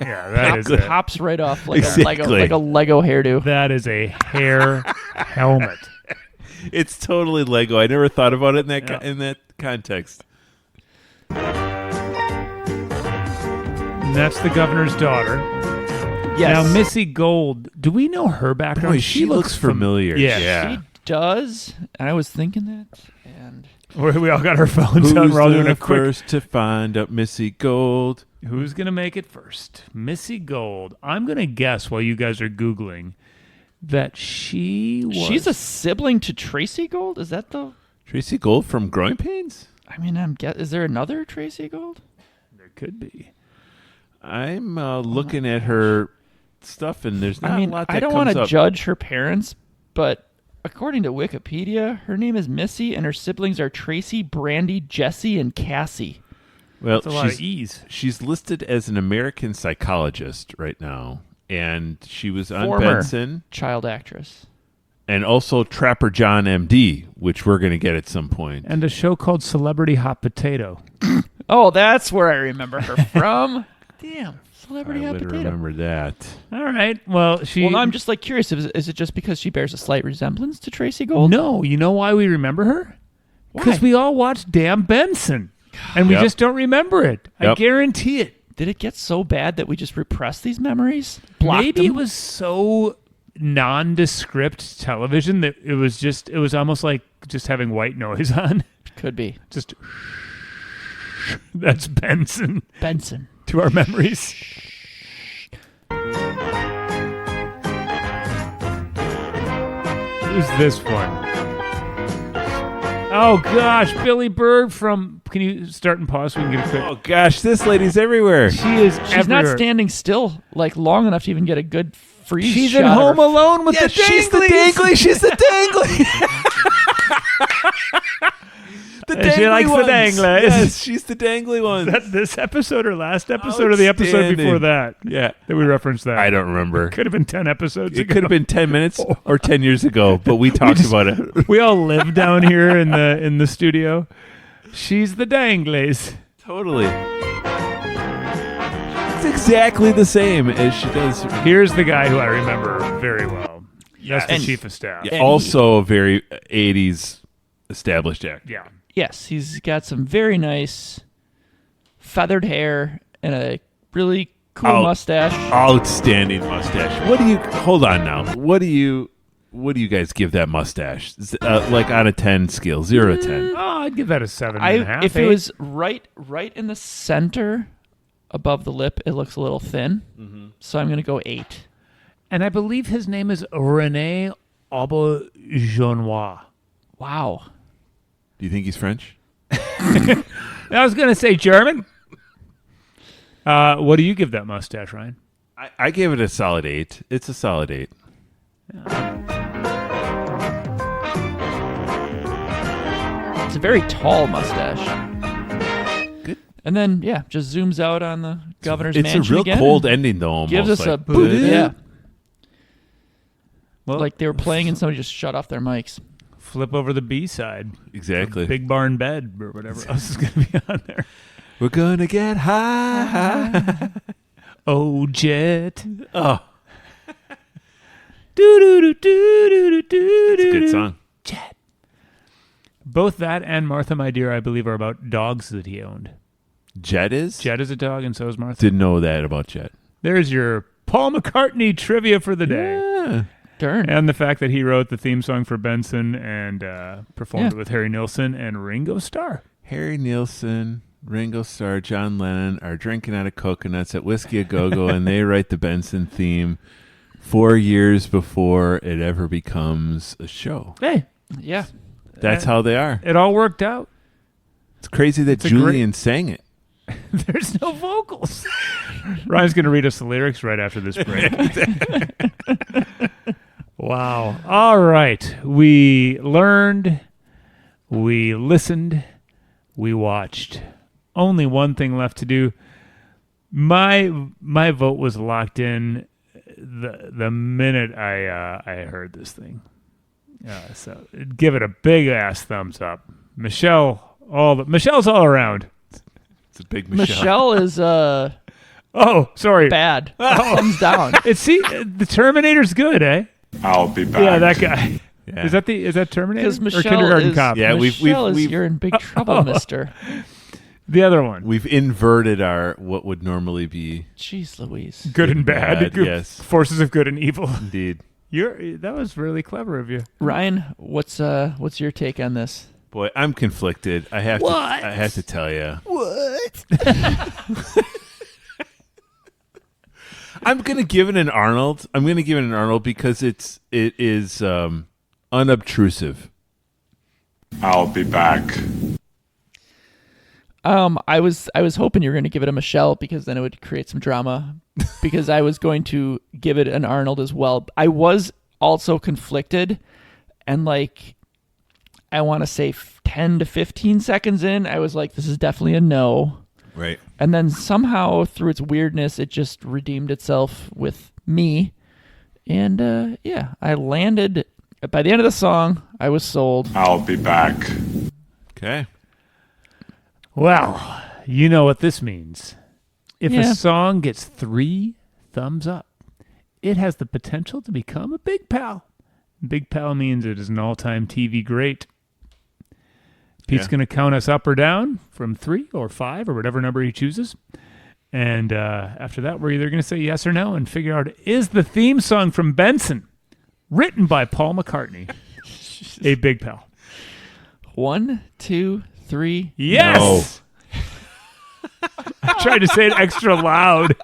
S1: Yeah, that is it.
S3: Pops right off like
S2: Exactly.
S3: a Lego hairdo.
S1: That is a hair helmet.
S2: It's totally Lego. I never thought about it in that
S1: Yeah.
S2: in that context.
S1: And that's the governor's daughter.
S3: Yes.
S1: Now, Missy Gold, do we know her background?
S2: Boy, she looks familiar.
S1: Yeah.
S3: She does. And I was thinking that. And
S1: We all got our phones
S2: Who's
S1: out. We're all doing
S2: the
S1: a quick.
S2: first to find out Missy Gold?
S1: Who's going to make it first? Missy Gold. I'm going to guess while you guys are Googling that she was.
S3: she's a sibling to Tracy Gold? Is that the...
S2: Tracy Gold from Growing Pains?
S3: I mean, is there another Tracy Gold?
S1: There could be.
S2: I'm looking at her stuff, and there's not
S3: I mean,
S2: a lot that
S3: I don't
S2: comes
S3: want to
S2: up.
S3: judge her parents, but according to Wikipedia, her name is Missy, and her siblings are Tracy, Brandy, Jesse, and Cassie.
S2: Well,
S1: That's a lot of E's.
S2: she's listed as an American psychologist right now, and she was on
S3: Former
S2: Benson
S3: child actress.
S2: and also Trapper John M.D., which we're going to get at some point.
S1: And a show called Celebrity Hot Potato.
S3: Oh, that's where I remember her from. Damn, Celebrity
S2: I
S3: Hot
S2: would
S3: Potato.
S2: remember that.
S1: All right. Well,
S3: Well, I'm just curious. Is it just because she bears a slight resemblance to Tracy Gold?
S1: No, you know why we remember her? Because
S3: Why?
S1: we all watched Damn Benson. And we
S2: Yep.
S1: just don't remember it. I
S2: Yep.
S1: guarantee it.
S3: Did it get so bad that we just repressed these memories? Blocked
S1: Maybe it
S3: them?
S1: was so nondescript television that it was almost like just having white noise on.
S3: Could be.
S1: Just that's Benson
S3: Benson.
S1: to our memories. Who's this one? Oh gosh, Billy Bird from. Can you start and pause so we can get a quick?
S2: Oh, gosh, this lady's everywhere.
S1: She is.
S3: She's not standing still like long enough to even get a good freeze
S1: She's
S3: shot
S1: in
S3: of
S1: Home
S3: her.
S1: Alone with the
S2: she's the
S1: Danglies.
S2: dangly. She's the dangly. The
S1: And she
S2: dangly
S1: likes the
S2: ones.
S1: danglies.
S2: Yes, she's the dangly one.
S1: That this episode or last episode or the episode before that
S2: Yeah.
S1: that we referenced that.
S2: I don't remember.
S1: Could have been 10 episodes
S2: It
S1: ago.
S2: could have been 10 minutes or 10 years ago, but we talked about it.
S1: We all live down here in the studio. She's the Danglies.
S2: Totally. It's exactly the same as she does.
S1: Here's the guy who I remember very well. That's the
S3: And-
S1: chief of staff.
S2: Yeah, also a very 80s established actor.
S1: Yeah.
S3: Yes, he's got some very nice feathered hair and a really cool
S2: Oh.
S3: mustache.
S2: Outstanding mustache. Hold on now. What do you guys give that mustache? Like on a 10 scale, 0 to 10.
S1: Oh, I'd give that a 7.5.
S3: If it
S1: 8.
S3: was right in the center above the lip, it looks a little thin.
S2: Mm-hmm.
S3: So I'm going to go 8.
S1: And I believe his name is René Auberjonois.
S3: Wow.
S2: Do you think he's French?
S1: I was going to say German. What do you give that mustache, Ryan?
S2: I gave it a solid 8. It's a solid 8.
S3: It's a very tall mustache.
S2: Good.
S3: And then, yeah, just zooms out on the governor's
S2: It's
S3: mansion
S2: a real
S3: again
S2: cold
S3: and
S2: ending, though, almost.
S3: gives us a
S2: like,
S3: boot. Yeah.
S1: Well,
S3: Like they were playing and somebody just shut off their mics.
S1: flip over the B side.
S2: Exactly.
S1: Big barn bed or whatever else is going to be on there.
S2: We're going to get high.
S1: Oh, Jet.
S2: Oh,
S1: Do do do do do do.
S2: it's a good song.
S1: Jet. Both that and Martha, My Dear, I believe, are about dogs that he owned.
S2: Jet is?
S1: Jet is a dog, and so is Martha.
S2: Didn't know that about Jet.
S1: There's your Paul McCartney trivia for the day.
S2: Yeah.
S3: Darn.
S1: And the fact that he wrote the theme song for Benson and performed
S3: Yeah.
S1: it with Harry Nilsson and Ringo Starr.
S2: Harry Nilsson, Ringo Starr, John Lennon are drinking out of coconuts at Whiskey A Go-Go, and they write the Benson theme 4 years before it ever becomes a show.
S1: Hey,
S3: Yeah.
S2: That's how they are.
S1: it all worked out.
S2: It's crazy that
S1: a
S2: Julian sang it.
S1: There's no vocals. Ryan's going to read us the lyrics right after this break. Wow. All right. We learned, we listened, we watched. Only one thing left to do. My vote was locked in the minute I heard this thing. So give it a big ass thumbs up. Michelle's all around.
S2: It's a big Michelle.
S3: Michelle is
S1: Oh, sorry.
S3: bad. Thumbs down.
S1: The Terminator's good, eh?
S7: I'll be back.
S1: Yeah, that guy.
S2: Yeah.
S1: Is that Terminator
S3: Because
S1: or
S3: Michelle
S1: Kindergarten
S3: is,
S1: Cop?
S2: Yeah,
S3: Michelle is you're in big trouble, mister.
S1: The other one.
S2: We've inverted our what would normally be
S3: Jeez Louise.
S1: Good and bad. Good,
S2: yes.
S1: Forces of good and evil.
S2: Indeed.
S1: That was really clever of you.
S3: Ryan, what's your take on this?
S2: Boy, I'm conflicted. I have to tell you.
S3: What?
S2: I'm going to give it an Arnold. Because it is unobtrusive.
S7: I'll be back.
S3: I was hoping you were going to give it a Michelle because then it would create some drama. Because I was going to give it an Arnold as well. I was also conflicted, and I want to say 10 to 15 seconds in, I was like, this is definitely a no.
S2: Right.
S3: And then somehow through its weirdness, it just redeemed itself with me. And I landed. By the end of the song, I was sold.
S7: I'll be back.
S2: Okay.
S1: Well, you know what this means. If
S3: Yeah.
S1: a song gets 3 thumbs up, it has the potential to become a Big Pal. Big Pal means it is an all-time TV great. Pete's going to count us up or down from 3 or 5 or whatever number he chooses. And after that, we're either going to say yes or no and figure out, is the theme song from Benson, written by Paul McCartney, a Big Pal?
S3: 1, 2, 3.
S1: Yes! I tried to say it extra loud.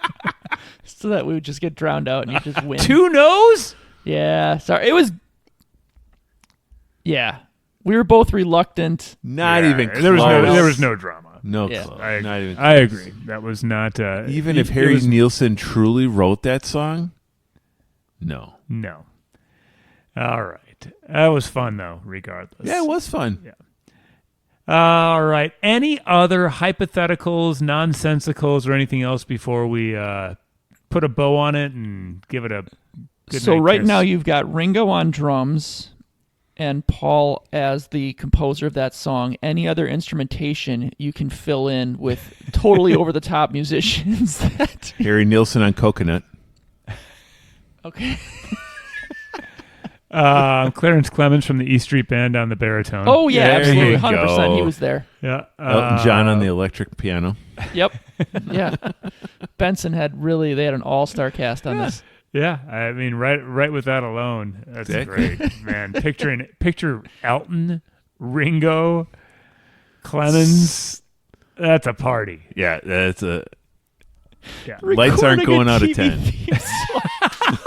S3: So that we would just get drowned out and you just win.
S1: 2 no's?
S3: Yeah. Sorry. It was. Yeah. We were both reluctant.
S2: Not even close.
S1: There was no drama.
S2: No
S3: Yeah.
S2: close.
S1: I
S2: Not even
S1: I
S2: close.
S1: agree. That was not
S2: Even if Harry Nilsson truly wrote that song, no.
S1: No. All right. That was fun though, regardless.
S2: Yeah, it was fun.
S1: Yeah. All right. Any other hypotheticals, nonsensicals, or anything else before we put a bow on it and give it a good
S3: So
S1: night
S3: right
S1: kiss?
S3: now you've got Ringo on drums and Paul as the composer of that song. Any other instrumentation you can fill in with totally over-the-top musicians.
S2: Harry Nilsson on coconut.
S3: Okay.
S1: Clarence Clemens from the E Street Band on the baritone.
S3: Oh, yeah,
S2: There
S3: absolutely.
S2: you
S3: 100%.
S2: go.
S3: He was there.
S1: Yeah.
S2: Elton John on the electric piano.
S3: Yep. Yeah. Benson they had an all-star cast on this.
S1: Yeah, I mean, right with that alone, that's
S2: Exactly.
S1: great, man. Picture Elton, Ringo, Clemens. That's a party.
S2: Yeah, that's a...
S1: Yeah.
S2: Lights aren't going out at
S3: TV
S2: 10.
S3: theme song.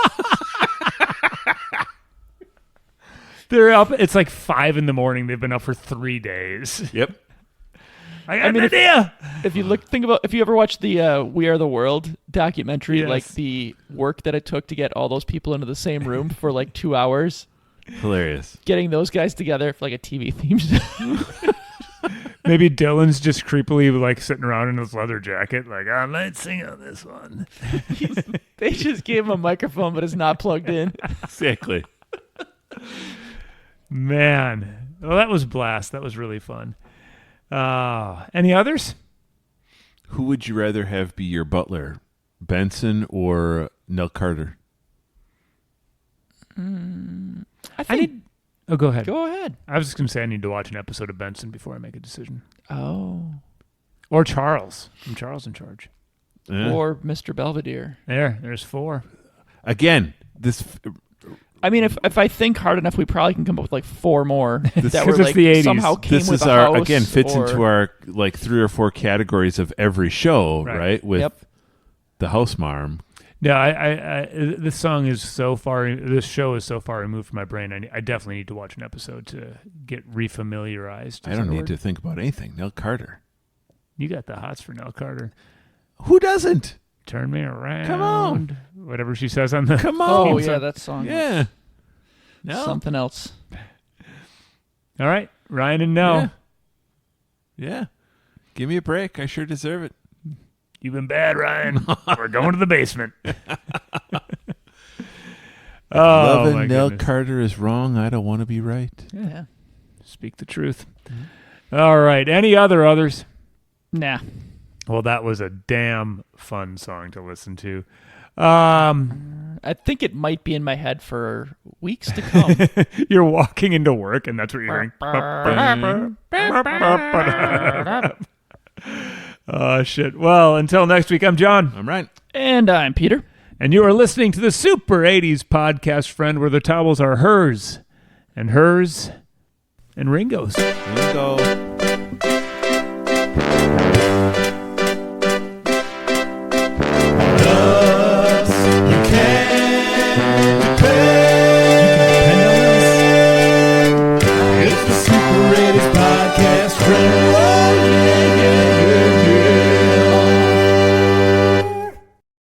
S1: They're up. It's like 5 a.m. They've been up for 3 days.
S2: Yep.
S1: I got an idea.
S3: If you ever watch the We Are the World documentary,
S1: Yes.
S3: like the work that it took to get all those people into the same room for like 2 hours,
S2: Hilarious.
S3: getting those guys together for like a TV theme song.
S1: Maybe Dylan's just creepily like sitting around in his leather jacket, like, I might sing on this one.
S3: They just gave him a microphone, but it's not plugged in.
S2: Exactly.
S1: Man. Well, that was blast. That was really fun. Any others?
S2: Who would you rather have be your butler, Benson or Nell Carter?
S3: I think.
S1: I need. Oh, go ahead.
S3: Go ahead.
S1: I was just going to say I need to watch an episode of Benson before I make a decision.
S3: Oh.
S1: Or Charles. I'm Charles in charge.
S3: Or Mr. Belvedere.
S1: There's 4.
S2: Again, this...
S3: I mean, if I think hard enough, we probably can come up with like 4 more that were
S1: It's
S3: like
S1: the 80s.
S3: somehow came
S2: This
S3: with
S2: is
S3: a
S2: our
S3: house
S2: again fits
S3: or-
S2: into our like 3 or 4 categories of every show, right? With
S3: Yep.
S2: the house marm.
S1: No, I this song is so far. This show is so far removed from my brain. I definitely need to watch an episode to get refamiliarized.
S2: I don't need to think about anything. Nell Carter.
S1: You got the hots for Nell Carter.
S2: Who doesn't?
S1: Turn me around.
S2: Come on.
S1: Whatever she says on the.
S2: Come
S3: Oh
S2: on.
S3: yeah, that song.
S2: Yeah.
S3: Was
S2: No.
S3: something else.
S1: All right, Ryan and Nell.
S2: Yeah. Give me a break. I sure deserve it.
S1: You've been bad, Ryan. We're going to the basement.
S2: Loving
S1: my
S2: Nell
S1: goodness.
S2: Carter is wrong. I don't want to be right.
S3: Yeah.
S1: Speak the truth. All right. Any others?
S3: Nah.
S1: Well, that was a damn fun song to listen to.
S3: I think it might be in my head for weeks to come.
S1: You're walking into work, and that's what you're hearing. Oh, shit. Well, until next week, I'm John.
S2: I'm Ryan.
S3: And I'm Peter.
S1: And you are listening to the Super 80s podcast, friend, where the towels are hers and Ringo's.
S2: Ringo.